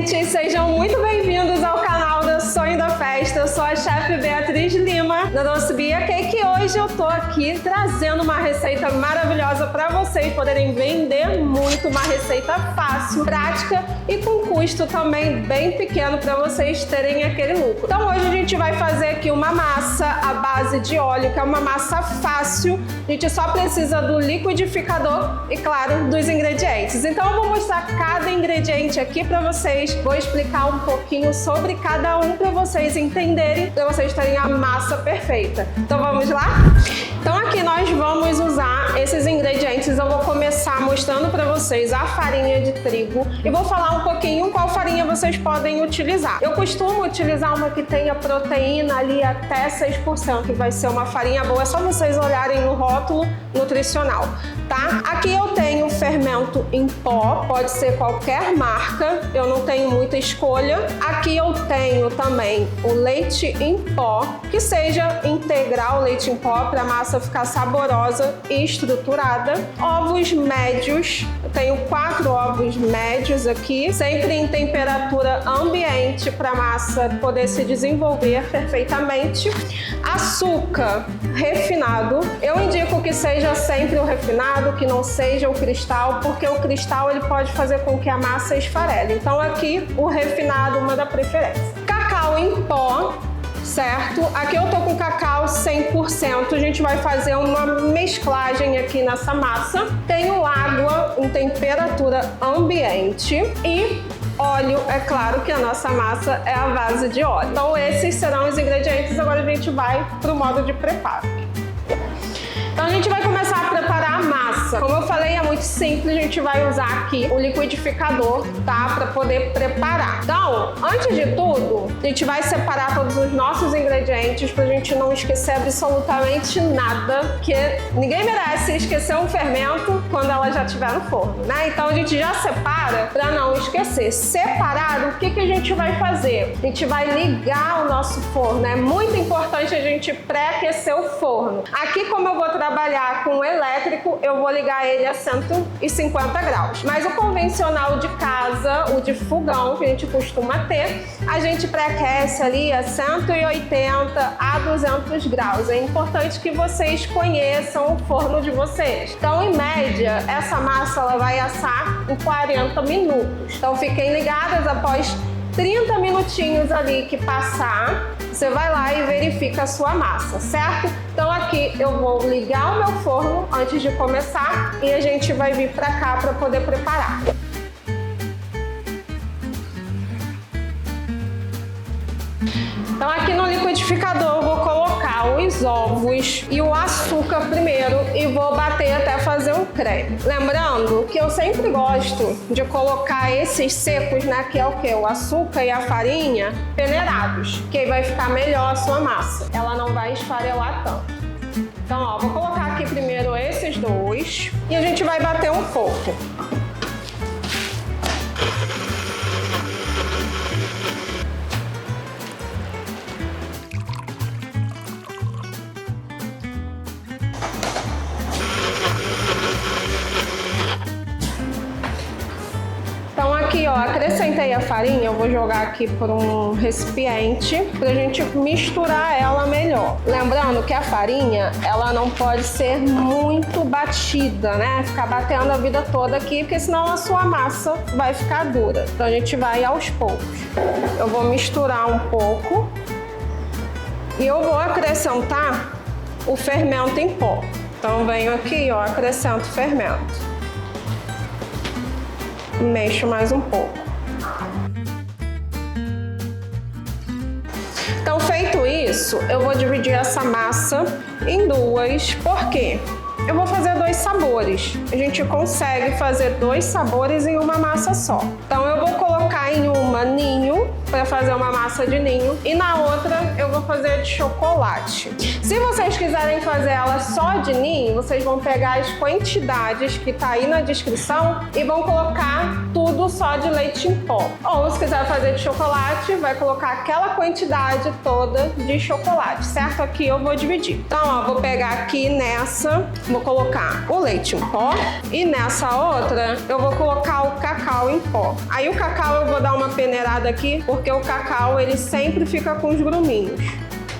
gente! Sejam muito bem-vindos ao canal da Sonho da Festa. Eu sou a chefe Beatriz Lima, da Doce Bia Cake, e hoje eu tô aqui trazendo uma receita maravilhosa para vocês poderem vender muito, uma receita fácil, prática e com custo também bem pequeno para vocês terem aquele lucro. Então hoje a gente vai fazer aqui uma massa à base de óleo, que é uma massa fácil. A gente só precisa do liquidificador e, claro, dos ingredientes. Então eu vou mostrar cada ingrediente aqui para vocês, vou explicar um pouquinho sobre cada um para vocês entenderem, para vocês terem a massa perfeita. Então vamos lá? Então aqui nós vamos usar esses ingredientes. Eu vou começar mostrando para vocês a farinha de trigo e vou falar um pouquinho qual farinha vocês podem utilizar. Eu costumo utilizar uma que tenha proteína ali até 6%, que vai ser uma farinha boa, é só vocês olharem no rótulo nutricional, tá? Aqui eu tenho fermento em pó, pode ser qualquer marca, eu não tenho muita escolha. Aqui eu tenho também o leite em pó, que seja integral, leite em pó, para a massa ficar saborosa e estruturada. Ovos médios, eu tenho 4 ovos médios aqui, sempre em temperatura ambiente para a massa poder se desenvolver perfeitamente. Açúcar refinado, eu indico que seja sempre o refinado, que não seja o cristal, porque o cristal ele pode fazer com que a massa esfarele. Então aqui o refinado, uma da preferência. Cacau em pó, certo? Aqui eu tô com cacau 100%, a gente vai fazer uma mesclagem aqui nessa massa. Tenho água em temperatura ambiente e óleo, é claro que a nossa massa é a base de óleo. Então esses serão os ingredientes, agora a gente vai para o modo de preparo. Então a gente vai começar a preparar a massa. Como eu falei, é muito simples, a gente vai usar aqui o liquidificador, tá? Para poder preparar. Então, antes de tudo, a gente vai separar todos os nossos ingredientes pra gente não esquecer absolutamente nada, porque ninguém merece esquecer um fermento quando ela já estiver no forno, né? Então a gente já separa para não esquecer. Separado, o que a gente vai fazer? A gente vai ligar o nosso forno. É muito importante a gente pré-aquecer o forno. Aqui, como eu vou trabalhar com o elétrico, eu vou ligar ele a 150 graus. Mas o convencional de casa, o de fogão, que a gente costuma ter, a gente pré-aquece ali a 180 a 200 graus. É importante que vocês conheçam o forno de vocês. Então, em média, essa massa ela vai assar em 40 minutos. Então, fiquem ligadas, após 30 minutinhos ali que passar, você vai lá e verifica a sua massa, certo? Então aqui eu vou ligar o meu forno antes de começar e a gente vai vir para cá para poder preparar. Então aqui no liquidificador eu vou colocar os ovos e o açúcar primeiro e vou bater até fazer um creme. Lembrando que eu sempre gosto de colocar esses secos, né, que é o que? O açúcar e a farinha peneirados, que aí vai ficar melhor a sua massa. Ela não vai esfarelar tanto. Então, ó, vou colocar aqui primeiro esses dois e a gente vai bater um pouco. Então aqui, ó, acrescentei a farinha, eu vou jogar aqui por um recipiente pra gente misturar ela melhor. Lembrando que a farinha, ela não pode ser muito batida, né? Ficar batendo a vida toda aqui, porque senão a sua massa vai ficar dura. Então a gente vai aos poucos. Eu vou misturar um pouco e eu vou acrescentar o fermento em pó. Então venho aqui, ó, acrescento o fermento. Mexo mais um pouco. Então, feito isso, eu vou dividir essa massa em duas. Por quê? Eu vou fazer 2 sabores. A gente consegue fazer 2 sabores em uma massa só. Então, eu vou colocar em uma ninho, para fazer uma massa de ninho, e na outra eu vou fazer de chocolate. Se vocês quiserem fazer ela só de ninho, vocês vão pegar as quantidades que tá aí na descrição e vão colocar tudo tudo só de leite em pó. Ou se quiser fazer de chocolate, vai colocar aquela quantidade toda de chocolate, certo? Aqui eu vou dividir. Então, ó, vou pegar aqui nessa, vou colocar o leite em pó e nessa outra eu vou colocar o cacau em pó. Aí o cacau eu vou dar uma peneirada aqui, porque o cacau ele sempre fica com os gruminhos.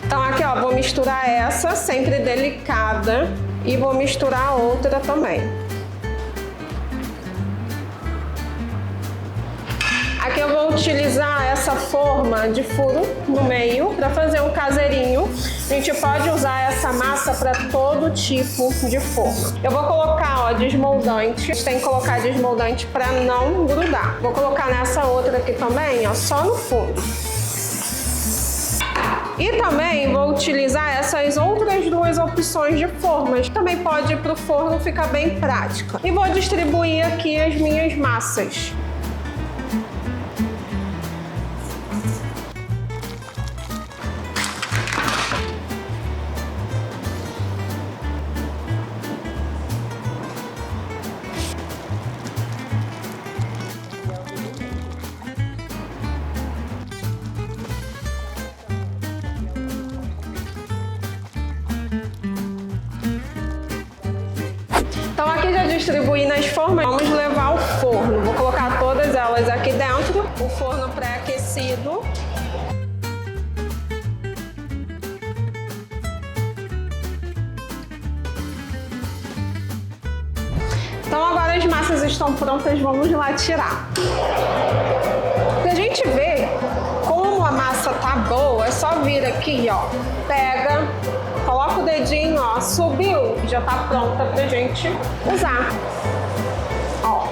Então aqui, ó, vou misturar essa, sempre delicada, e vou misturar a outra também. Aqui eu vou utilizar essa forma de furo no meio para fazer um caseirinho. A gente pode usar essa massa para todo tipo de forma. Eu vou colocar, ó, desmoldante. A gente tem que colocar desmoldante para não grudar. Vou colocar nessa outra aqui também, ó, só no fundo. E também vou utilizar essas outras duas opções de formas. Também pode ir para o forno, ficar bem prática. E vou distribuir aqui as minhas massas. Então aqui já distribuí nas formas, vamos levar ao forno. Vou colocar todas elas aqui dentro, o forno pré-aquecido. Então agora as massas estão prontas, vamos lá tirar. Pra gente ver como a massa tá boa, é só vir aqui, ó, pega, coloca o dedinho, ó, subiu, já tá pronta pra gente usar. Ó.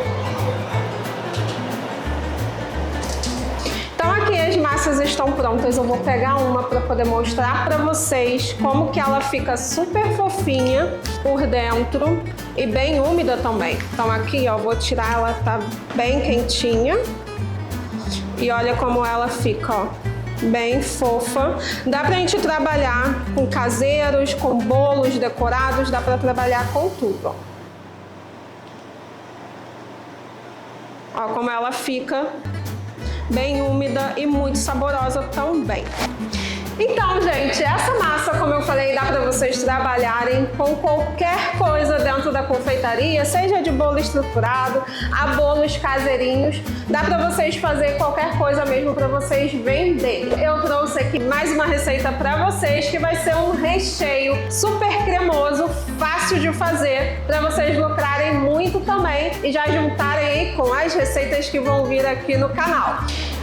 Então aqui as massas estão prontas, eu vou pegar uma para poder mostrar para vocês como que ela fica super fofinha por dentro e bem úmida também. Então aqui, ó, vou tirar, ela tá bem quentinha e olha como ela fica, ó, bem fofa. Dá pra gente trabalhar com caseiros, com bolos decorados, dá pra trabalhar com tudo, ó. Ó como ela fica bem úmida e muito saborosa também. Então, gente, essa massa, como eu falei, dá para vocês trabalharem com qualquer coisa dentro da confeitaria, seja de bolo estruturado, a bolos caseirinhos, dá para vocês fazer qualquer coisa mesmo para vocês venderem. Eu trouxe aqui mais uma receita para vocês que vai ser um recheio super cremoso, fácil de fazer, para vocês lucrarem muito também e já juntarem aí com as receitas que vão vir aqui no canal.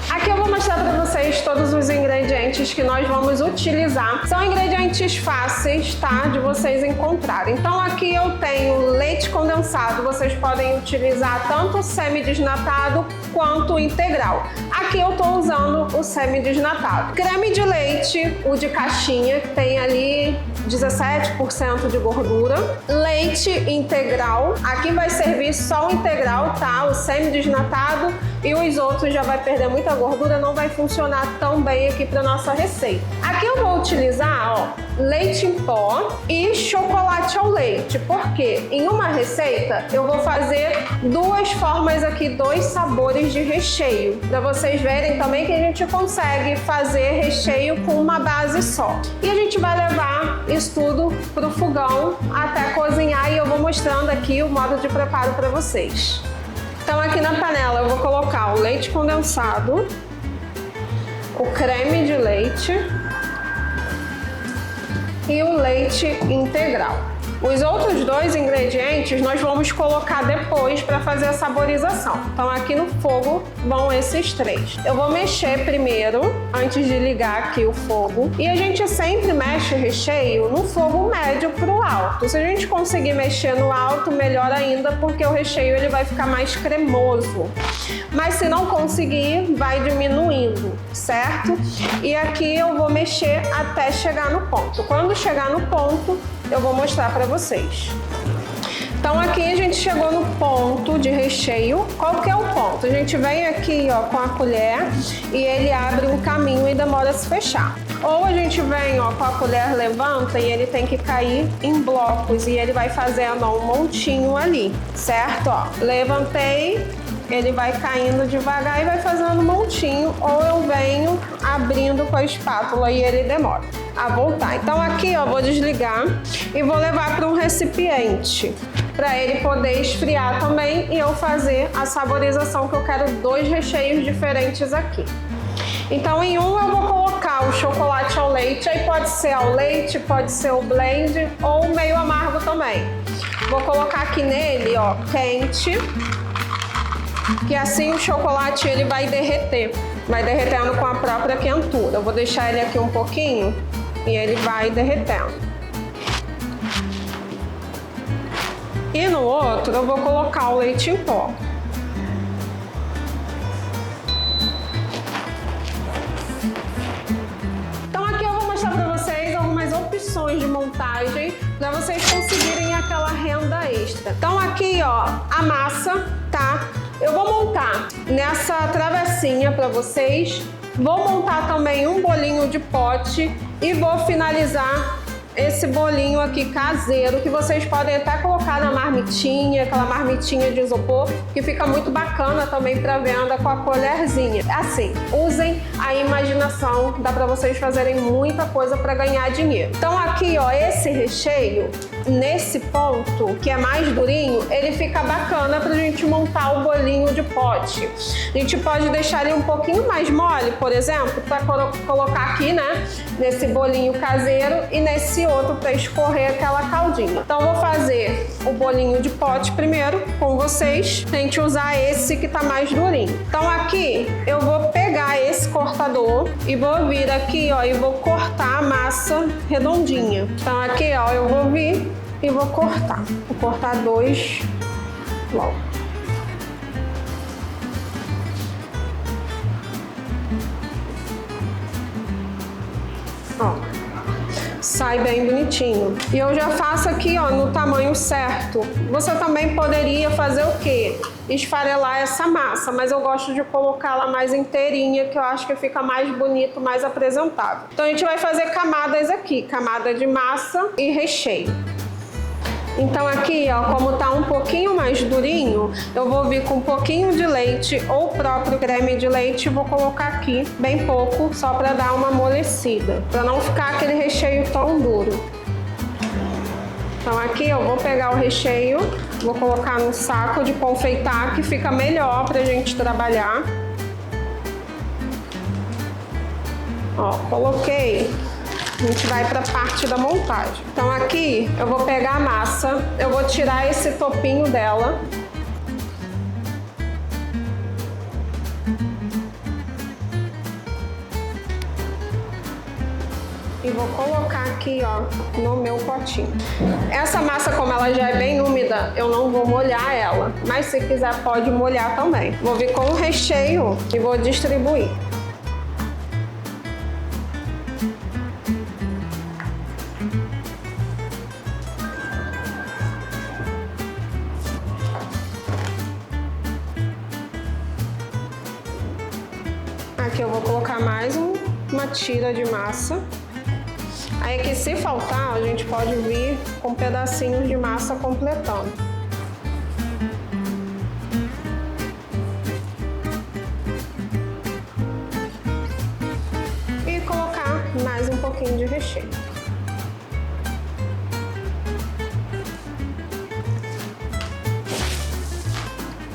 Aqui eu vou mostrar para vocês todos os ingredientes que nós vamos utilizar. São ingredientes fáceis, tá? De vocês encontrarem. Então aqui eu tenho leite condensado. Vocês podem utilizar tanto semi-desnatado quanto integral. Aqui eu tô usando o semi-desnatado. Creme de leite, o de caixinha, que tem ali 17% de gordura. Leite integral. Aqui vai servir só o integral, tá? O semi-desnatado e os outros já vai perder muita gordura, não vai funcionar tão bem aqui para nossa receita. Aqui eu vou utilizar, ó, leite em pó e chocolate ao leite, porque em uma receita eu vou fazer duas formas aqui, dois sabores de recheio, para vocês verem também que a gente consegue fazer recheio com uma base só. E a gente vai levar isso tudo para o fogão até cozinhar e eu vou mostrando aqui o modo de preparo para vocês. Então aqui na panela eu vou colocar o leite condensado, o creme de leite e o leite integral. Os outros dois ingredientes nós vamos colocar depois para fazer a saborização. Então aqui no fogo vão esses três. Eu vou mexer primeiro, antes de ligar aqui o fogo. E a gente sempre mexe o recheio no fogo médio para o alto. Se a gente conseguir mexer no alto, melhor ainda, porque o recheio ele vai ficar mais cremoso. Mas se não conseguir, vai diminuindo, certo? E aqui eu vou mexer até chegar no ponto. Quando chegar no ponto, eu vou mostrar para vocês. Então aqui a gente chegou no ponto de recheio. Qual que é o ponto? A gente vem aqui, ó, com a colher e ele abre um caminho e demora a se fechar. Ou a gente vem, ó, com a colher, levanta e ele tem que cair em blocos e ele vai fazendo, ó, um montinho ali, certo? Ó, levantei, ele vai caindo devagar e vai fazendo um montinho, ou eu venho abrindo com a espátula e ele demora a voltar. Então aqui, ó, vou desligar e vou levar para um recipiente para ele poder esfriar também e eu fazer a saborização, que eu quero 2 recheios diferentes aqui. Então em um eu vou colocar o chocolate ao leite, aí pode ser ao leite, pode ser o blend ou meio amargo também. Vou colocar aqui nele, ó, quente, que assim o chocolate ele vai derreter, vai derretendo com a própria quentura. Eu vou deixar ele aqui um pouquinho e ele vai derretendo. E no outro eu vou colocar o leite em pó. Então aqui eu vou mostrar para vocês algumas opções de montagem para vocês conseguirem aquela renda extra. Então aqui, ó, a massa, tá? Eu vou montar nessa travessinha para vocês. Vou montar também um bolinho de pote e vou finalizar esse bolinho aqui caseiro, que vocês podem até colocar na marmitinha, aquela marmitinha de isopor, que fica muito bacana também para venda com a colherzinha. Assim, usem a imaginação, dá para vocês fazerem muita coisa para ganhar dinheiro. Então aqui, ó, esse recheio, nesse ponto, que é mais durinho, ele fica bacana pra gente montar o bolinho de pote. A gente pode deixar ele um pouquinho mais mole, por exemplo, para colocar aqui, né, nesse bolinho caseiro e nesse outro para escorrer aquela caldinha. Então vou fazer o bolinho de pote primeiro com vocês, a gente usar esse que tá mais durinho. Então aqui eu vou pegar esse cortador e vou vir aqui, ó, e vou cortar a massa redondinha. Então aqui, ó, eu vou vir e vou cortar. Vou cortar 2 logo. Ó, sai bem bonitinho. E eu já faço aqui, ó, no tamanho certo. Você também poderia fazer o quê? Esfarelar essa massa, mas eu gosto de colocá-la mais inteirinha, que eu acho que fica mais bonito, mais apresentável. Então a gente vai fazer camadas aqui, camada de massa e recheio. Então aqui, ó, como tá um pouquinho mais durinho, eu vou vir com um pouquinho de leite ou o próprio creme de leite e vou colocar aqui bem pouco, só para dar uma amolecida, para não ficar aquele recheio tão duro. Então aqui eu vou pegar o recheio, vou colocar no saco de confeitar, que fica melhor pra gente trabalhar. Ó, coloquei. A gente vai para a parte da montagem. Então aqui eu vou pegar a massa, eu vou tirar esse topinho dela. E vou colocar aqui, ó, no meu potinho. Essa massa, como ela já é bem úmida, eu não vou molhar ela, mas se quiser pode molhar também. Vou vir com o recheio e vou distribuir. Aqui eu vou colocar mais uma tira de massa. Aí aqui, se faltar, a gente pode vir com pedacinhos de massa completando. E colocar mais um pouquinho de recheio.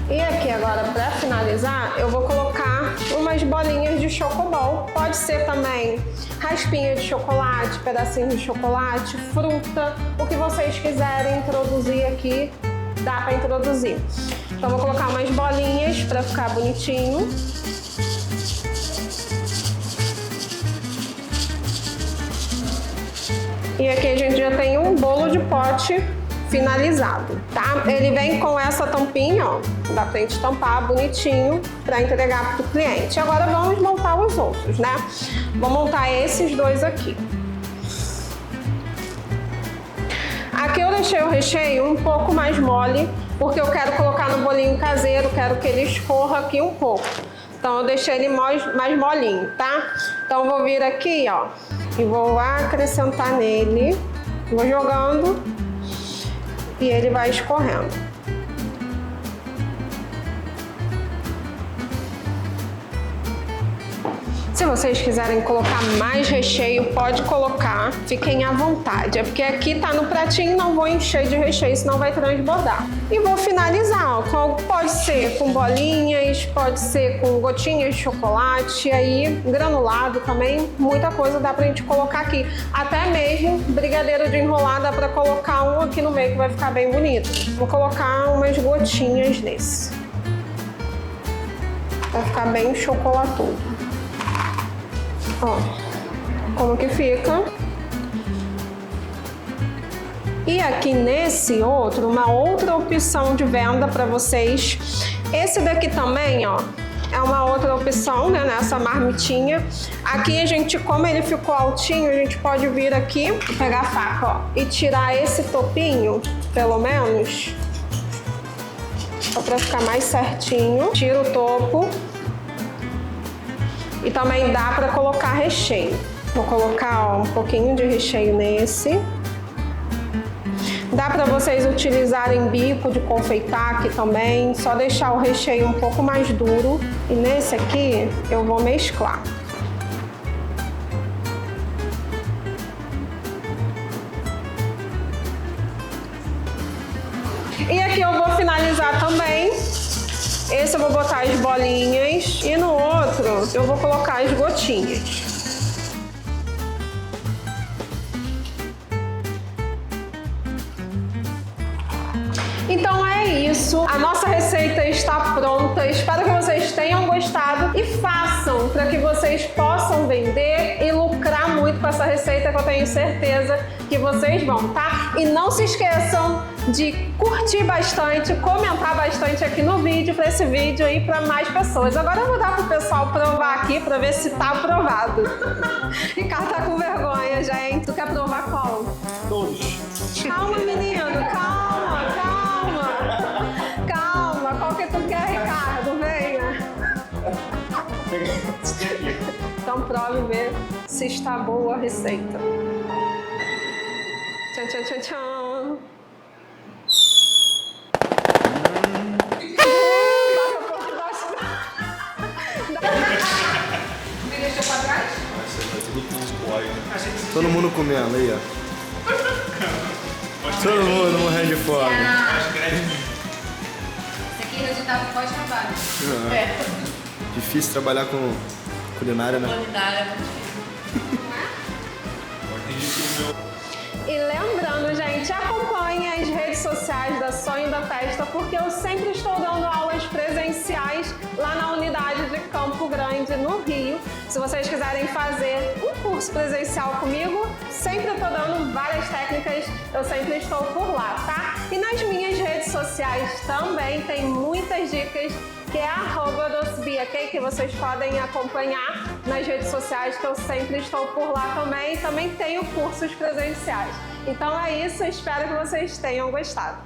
E aqui agora, para finalizar, eu vou colocar umas bolinhas de chocobol. Pode ser também raspinha de chocolate, pedacinho de chocolate, fruta, o que vocês quiserem introduzir aqui, dá para introduzir. Então vou colocar umas bolinhas para ficar bonitinho. E aqui a gente já tem um bolo de pote finalizado, tá? Ele vem com essa tampinha, ó, dá pra gente tampar bonitinho para entregar pro cliente. Agora vamos montar os outros, né? Vou montar esses dois aqui. Aqui eu deixei o recheio um pouco mais mole, porque eu quero colocar no bolinho caseiro, quero que ele escorra aqui um pouco. Então eu deixei ele mais molinho, tá? Então eu vou vir aqui, ó, e vou acrescentar nele, vou jogando e ele vai escorrendo. Se vocês quiserem colocar mais recheio, pode colocar, fiquem à vontade. É porque aqui tá no pratinho, não vou encher de recheio, senão vai transbordar. E vou finalizar, ó, pode ser com bolinhas, pode ser com gotinhas de chocolate, aí granulado também, muita coisa dá pra gente colocar aqui. Até mesmo brigadeiro de enrolar, dá pra colocar um aqui no meio que vai ficar bem bonito. Vou colocar umas gotinhas nesse. Vai ficar bem chocolatudo. Ó, como que fica. E aqui nesse outro, uma outra opção de venda para vocês. Esse daqui também, ó, é uma outra opção, né, nessa marmitinha. Aqui a gente, como ele ficou altinho, a gente pode vir aqui, pegar a faca, ó, e tirar esse topinho, pelo menos, só para ficar mais certinho. Tira o topo. E também dá para colocar recheio. Vou colocar, ó, um pouquinho de recheio nesse. Dá para vocês utilizarem bico de confeitar aqui também, só deixar o recheio um pouco mais duro. E nesse aqui eu vou mesclar. E aqui eu vou finalizar também. Esse eu vou botar as bolinhas e no outro eu vou colocar as gotinhas. Então é isso, a nossa receita está pronta, espero que vocês tenham gostado e façam para que vocês possam vender e lucrar muito com essa receita, que eu tenho certeza que vocês vão, tá? E não se esqueçam de curtir bastante, comentar bastante aqui no vídeo, para esse vídeo aí para mais pessoas. Agora eu vou dar pro pessoal provar aqui para ver se tá aprovado. Ricardo tá com vergonha, gente. Tu quer provar qual? Todos. Calma, menino, calma, calma. Calma, qual que tu quer, Ricardo? Venha. Então prove e vê se está boa a receita. Tchan, tchan, tchan, tchan. Me deixou pra trás? Todo mundo comendo aí, ó. Todo mundo morrendo de fome. Esse aqui é resultado pós-trabalho. Difícil trabalhar com culinária, né? Culinária é muito E lembrando, gente, acompanhe as redes sociais da Sonho da Festa, porque eu sempre estou dando aulas presenciais lá na unidade de Campo Grande, no Rio. Se vocês quiserem fazer um curso presencial comigo, sempre estou dando várias técnicas, eu sempre estou por lá, tá? E nas minhas redes sociais também tem muitas dicas, que é @DoceBiaCake, que vocês podem acompanhar nas redes sociais, que eu sempre estou por lá também. E também tenho cursos presenciais. Então é isso, espero que vocês tenham gostado.